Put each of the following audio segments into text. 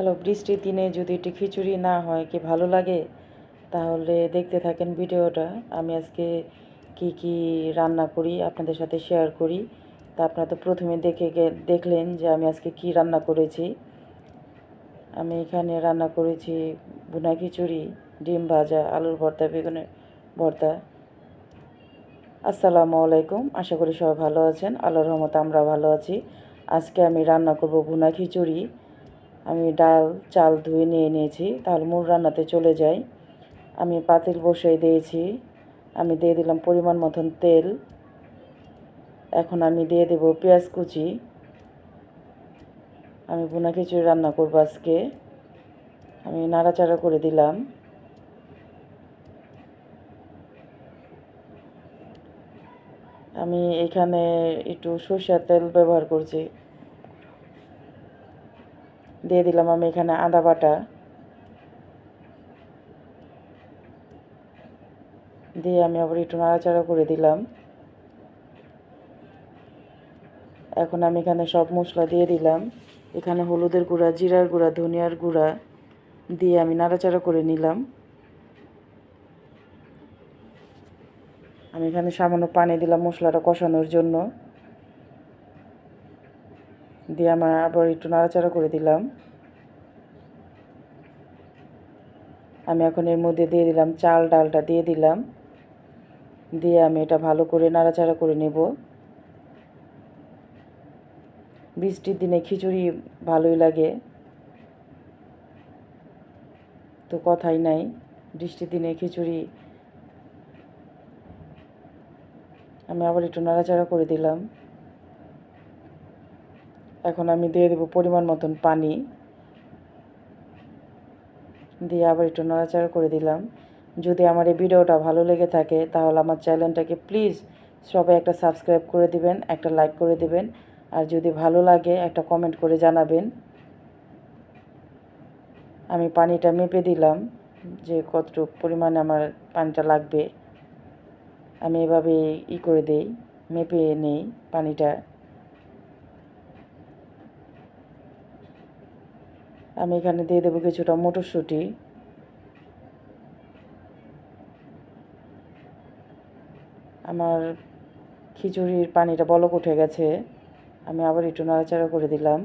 Hello, বৃষ্টির দিনে যদি একটু খিচুড়ি না হয় কি ভালো লাগে? তাহলে দেখতে থাকেন ভিডিওটা। আমি আজকে কি কি রান্না করি আপনাদের সাথে শেয়ার করি। তা আপনারা তো প্রথমে দেখলেন যে আমি আজকে কি রান্না করেছি। আমি এখানে রান্না করেছি ভুনা খিচুড়ি, ডিম ভাজা, আলুর ভর্তা, বেগুনের ভর্তা। আসসালামু আলাইকুম, আশা করি সবাই ভালো আছেন। আল্লাহর রহমতে আমরা ভালো আছি। আজকে আমি রান্না করব ভুনা খিচুড়ি। আমি ডাল চাল ধুয়ে নিয়ে নিয়েছি। তাহলে মূল রান্নাতে চলে যাই। আমি পাতিল বসিয়ে দিয়েছি। আমি দিয়ে দিলাম পরিমাণ মতন তেল। এখন আমি দিয়ে দেব পেঁয়াজ কুচি। আমি ভুনা খিচুড়ি রান্না করব আজকে। আমি নাড়াচাড়া করে দিলাম। আমি এখানে একটু সরষের তেল ব্যবহার করছি। দিয়ে দিলাম আমি এখানে আদা বাটা। দিয়ে আমি আবার একটু নাড়াচাড়া করে দিলাম। এখন আমি এখানে সব মশলা দিয়ে দিলাম। এখানে হলুদের গুঁড়া, জিরার গুঁড়া, ধনিয়ার গুঁড়া দিয়ে আমি নাড়াচাড়া করে নিলাম। আমি এখানে সামান্য পানি দিলাম মশলাটা কষানোর জন্য। দিয়ে আমার আবার একটু নাড়াচাড়া করে দিলাম। আমি এখন এর মধ্যে দিয়ে দিলাম চাল ডালটা দিয়ে দিলাম। দিয়ে আমি এটা ভালো করে নাড়াচাড়া করে নেব। বৃষ্টির দিনে খিচুড়ি ভালোই লাগে, তো কথাই নাই। বৃষ্টির দিনে খিচুড়ি। আমি আবার একটু নাড়াচাড়া করে দিলাম। এখন আমি দিয়ে দেব পরিমাণ মতন পানি। দিয়ে আবার একটু নাড়াচাড়া করে দিলাম। যদি আমার এই ভিডিওটা ভালো লেগে থাকে তাহলে আমার চ্যানেলটাকে প্লিজ সবাই একটা সাবস্ক্রাইব করে দিবেন, একটা লাইক করে দিবেন। আর যদি ভালো লাগে একটা কমেন্ট করে জানাবেন। আমি পানিটা মেপে দিলাম যে কতটুকু পরিমাণে আমার পানিটা লাগবে। আমি এভাবে করে দেই, মেপে নেই পানিটা। আমি এখানে দিয়ে দেবো কিছুটা মটরশুঁটি। আমার খিচুড়ির পানিটা বলক উঠে গেছে। আমি আবার একটু নাড়াচাড়া করে দিলাম।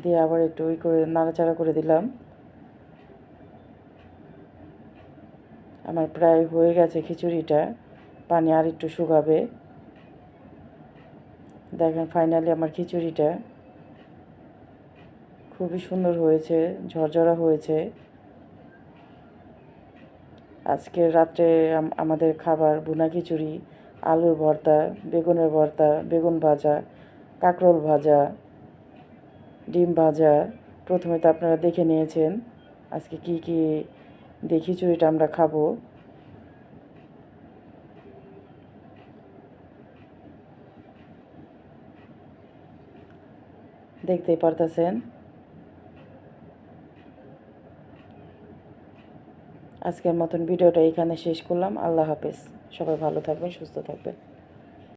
দিয়ে আবার একটু করে নাড়াচাড়া করে দিলাম। আমার প্রায় হয়ে গেছে খিচুড়িটা, পানি আর একটু শুকাবে। দেখেন ফাইনালি আমার খিচুড়িটা খুবই সুন্দর হয়েছে, ঝরঝরা হয়েছে। আজকের রাত্রে আমাদের খাবার ভুনা খিচুড়ি, আলুর ভর্তা, বেগুনের ভর্তা, বেগুন ভাজা, কাঁকরোল ভাজা, ডিম ভাজা। প্রথমে তো আপনারা দেখে নিয়েছেন আজকে কি কি দিয়ে খিচুড়িটা আমরা খাবো। দেখতেই পারতেছেন। আজকের মতন ভিডিওটা এখানে শেষ করলাম। আল্লাহ হাফেজ। সবাই ভালো থাকবেন, সুস্থ থাকবেন।